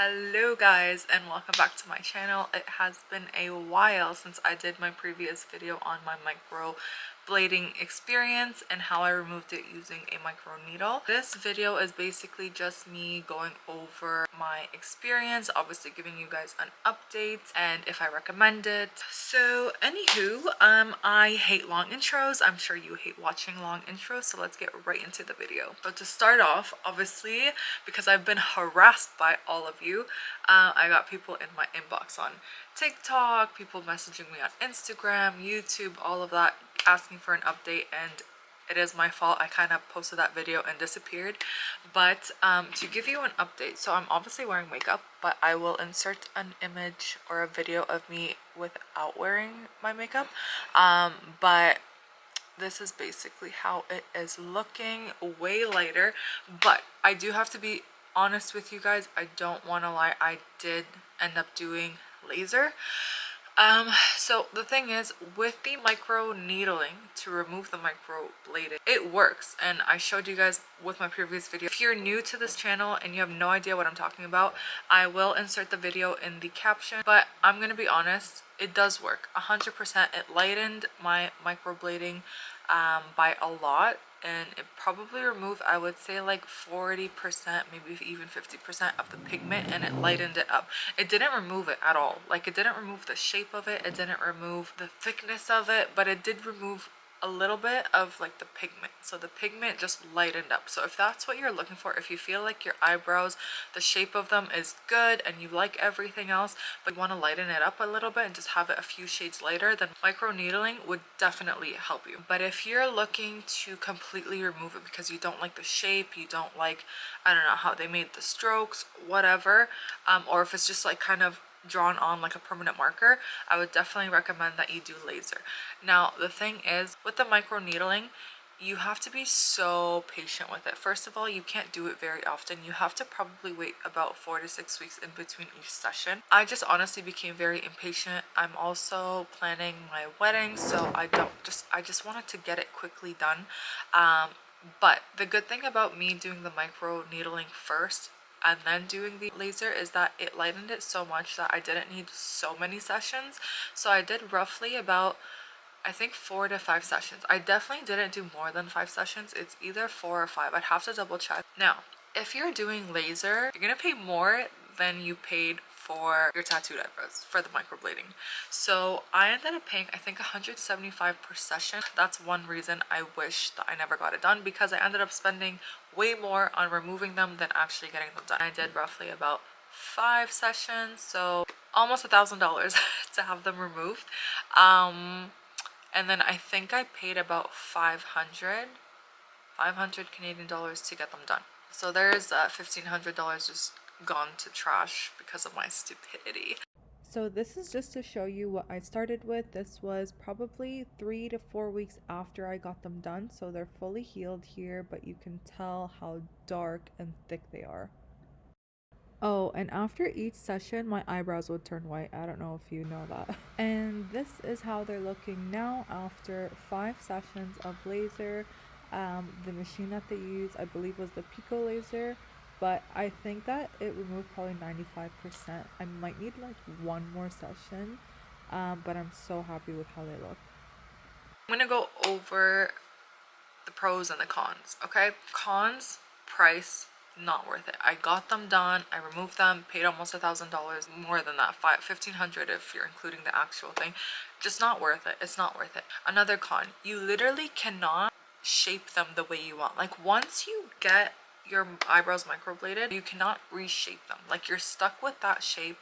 Hello guys and welcome back to my channel. It has been a while since I did my previous video on my microblading experience and how I removed it using a micro needle. This video is basically just me going over my experience, obviously giving you guys an update and if I recommend it. So anywho, I hate long intros. I'm sure you hate watching long intros, so let's get right into the video. So to start off, obviously, because I've been harassed by all of you, I got people in my inbox on TikTok, people messaging me on Instagram, YouTube, all of that, asking for an update, and it is my fault. I kind of posted that video and disappeared. But to give you an update, so I'm obviously wearing makeup, but I will insert an image or a video of me without wearing my makeup. But this is basically how it is looking, way lighter. But I do have to be honest with you guys, I don't want to lie, I did end up doing laser. So the thing is, with the micro needling to remove the microblading, it works, and I showed you guys with my previous video. If you're new to this channel and you have no idea what I'm talking about, I will insert the video in the caption, but I'm gonna be honest, it does work 100%. It lightened my microblading by a lot, and it probably removed, I would say, like 40%, maybe even 50% of the pigment, and it lightened it up. It didn't remove it at all. Like, it didn't remove the shape of it, it didn't remove the thickness of it, but it did remove a little bit of like the pigment. So the pigment just lightened up. So if that's what you're looking for, if you feel like your eyebrows, the shape of them is good and you like everything else, but you want to lighten it up a little bit and just have it a few shades lighter, then micro needling would definitely help you. But if you're looking to completely remove it because you don't like the shape, you don't like, I don't know, how they made the strokes, whatever, or if it's just like kind of drawn on like a permanent marker, I would definitely recommend that you do laser. Now the thing is, with the micro needling, you have to be so patient with it. First of all, you can't do it very often. You have to probably wait about 4 to 6 weeks in between each session. I just honestly became very impatient. I'm also planning my wedding, so I just wanted to get it quickly done. But the good thing about me doing the micro needling first and then doing the laser is that it lightened it so much that I didn't need so many sessions. So I did roughly about, I think, 4 to 5 sessions. I definitely didn't do more than 5 sessions. It's either 4 or 5. I'd have to double check. Now, if you're doing laser, you're gonna pay more than you paid for your tattooed eyebrows for the microblading. So I ended up paying, I think, 175 per session. That's one reason I wish that I never got it done, because I ended up spending way more on removing them than actually getting them done. I did roughly about 5 sessions, so almost $1,000 to have them removed. And then I think I paid about 500 Canadian dollars to get them done. So there's $1,500 just gone to trash because of my stupidity. So this is just to show you what I started with. This was probably 3 to 4 weeks after I got them done. So they're fully healed here, but you can tell how dark and thick they are. Oh, and after each session, my eyebrows would turn white. I don't know if you know that. And this is how they're looking now after 5 sessions of laser. The machine that they use, I believe, was the Pico laser, but I think that it removed probably 95%. I might need like one more session, but I'm so happy with how they look. I'm gonna go over the pros and the cons, okay? Cons: price, not worth it. I got them done, I removed them, paid almost $1,000, more than that, $1,500 if you're including the actual thing. Just not worth it. It's not worth it. Another con: you literally cannot shape them the way you want. Like, once you get your eyebrows microbladed, you cannot reshape them. Like, you're stuck with that shape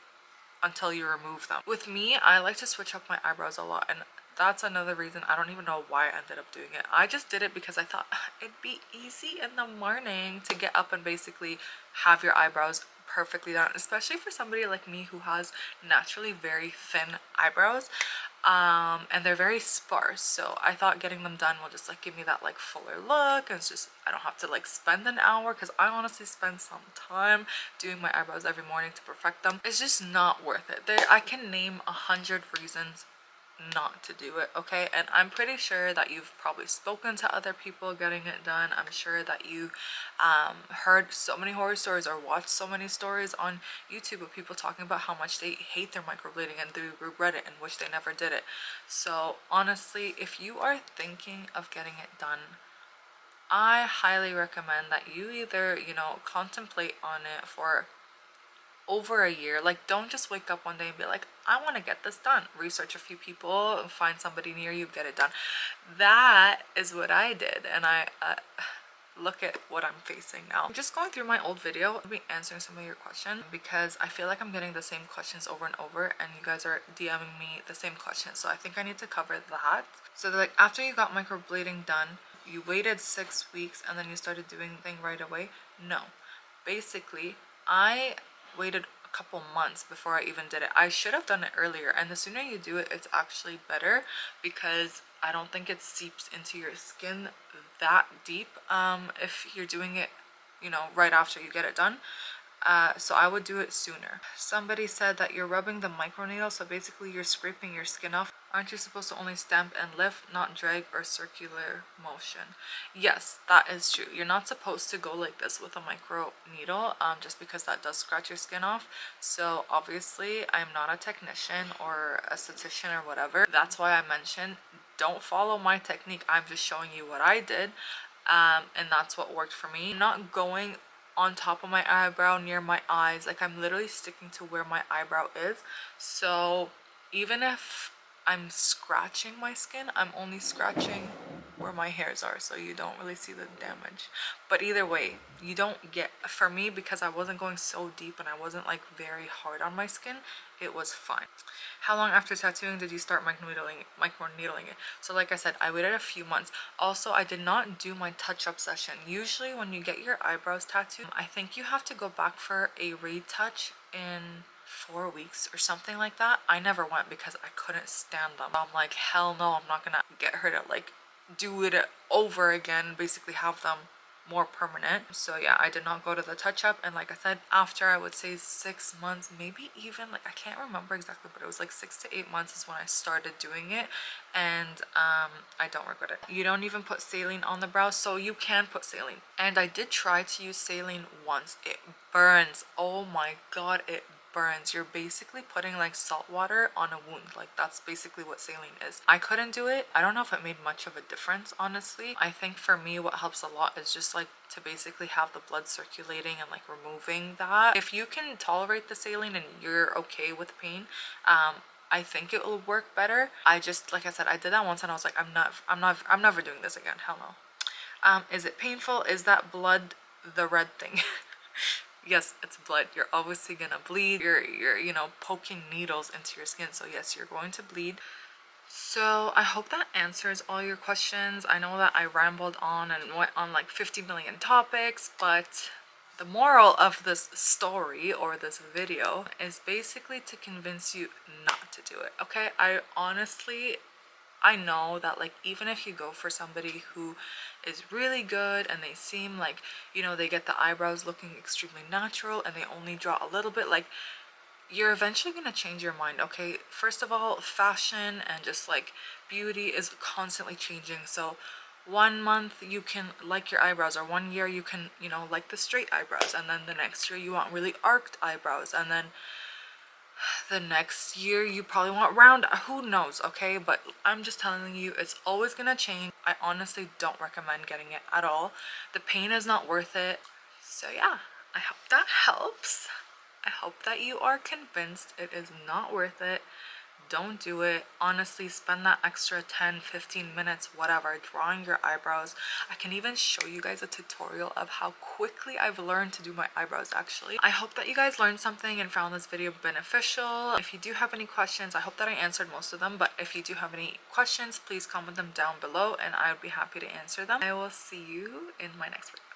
until you remove them. With me, I like to switch up my eyebrows a lot, and that's another reason. I don't even know why I ended up doing it. I just did it because I thought it'd be easy in the morning to get up and basically have your eyebrows perfectly done, especially for somebody like me who has naturally very thin eyebrows, and they're very sparse. So I thought getting them done will just like give me that like fuller look, and it's just, I don't have to like spend an hour, because I honestly spend some time doing my eyebrows every morning to perfect them. It's just not worth it. I can name 100 reasons not to do it, okay? And I'm pretty sure that you've probably spoken to other people getting it done. I'm sure that you heard so many horror stories or watched so many stories on YouTube of people talking about how much they hate their microblading and they regret it and wish they never did it. So honestly, if you are thinking of getting it done, I highly recommend that you either, you know, contemplate on it for over a year. Like, don't just wake up one day and be like, I want to get this done. Research a few people, find somebody near you, get it done. That is what I did, and I look at what I'm facing now. I'm just going through my old video. I'll be answering some of your questions because I feel like I'm getting the same questions over and over, and you guys are DMing me the same questions, so I think I need to cover that. So like, after you got microblading done, you waited 6 weeks and then you started doing the thing right away? No. Basically, I waited a couple months before I even did it. I should have done it earlier, and the sooner you do it, it's actually better because I don't think it seeps into your skin that deep if you're doing it, you know, right after you get it done. So I would do it sooner. Somebody said that you're rubbing the microneedle, so basically you're scraping your skin off. Aren't you supposed to only stamp and lift, not drag or circular motion? Yes, that is true. You're not supposed to go like this with a micro needle, just because that does scratch your skin off. So obviously I'm not a technician or a esthetician or whatever. That's why I mentioned don't follow my technique. I'm just showing you what I did, and that's what worked for me. I'm not going on top of my eyebrow near my eyes. Like, I'm literally sticking to where my eyebrow is. So even if I'm scratching my skin, I'm only scratching where my hairs are, so you don't really see the damage. But either way, you don't get, for me, because I wasn't going so deep and I wasn't like very hard on my skin, it was fine. How long after tattooing did you start microneedling it? So like I said, I waited a few months. Also, I did not do my touch-up session. Usually when you get your eyebrows tattooed, I think you have to go back for a retouch in 4 weeks or something like that. I never went because I couldn't stand them. I'm like, hell no, I'm not gonna get her to like do it over again, basically have them more permanent. So yeah, I did not go to the touch-up, and like I said, after I would say 6 months, maybe even like, I can't remember exactly, but it was like 6 to 8 months is when I started doing it, and I don't regret it. You don't even put saline on the brows, so you can put saline, and I did try to use saline once. It burns. Oh my god, it burns. You're basically putting like salt water on a wound. Like, that's basically what saline is. I couldn't do it. I don't know if it made much of a difference, honestly. I think for me what helps a lot is just like to basically have the blood circulating and like removing that. If you can tolerate the saline and you're okay with pain, I think it will work better. I just, like I said, I did that once and I was like, I'm never doing this again. Hell no. Is it painful? Is that blood the red thing? Yes, it's blood. You're obviously gonna bleed. You're you know, poking needles into your skin, so yes, you're going to bleed. So I hope that answers all your questions. I know that I rambled on and went on like 50 million topics, but the moral of this story or this video is basically to convince you not to do it, okay? I know that like, even if you go for somebody who is really good and they seem like, you know, they get the eyebrows looking extremely natural and they only draw a little bit, like, you're eventually gonna change your mind, okay? First of all, fashion and just like beauty is constantly changing. So 1 month you can like your eyebrows, or 1 year you can, you know, like the straight eyebrows, and then the next year you want really arched eyebrows, and then the next year you probably want round. Who knows, okay? But I'm just telling you, it's always gonna change. I honestly don't recommend getting it at all. The pain is not worth it. So yeah, I hope that helps. I hope that you are convinced it is not worth it. Don't do it. Honestly, spend that extra 10-15 minutes, whatever, drawing your eyebrows. I can even show you guys a tutorial of how quickly I've learned to do my eyebrows, actually. I hope that you guys learned something and found this video beneficial. If you do have any questions, I hope that I answered most of them, but if you do have any questions, please comment them down below and I would be happy to answer them. I will see you in my next video.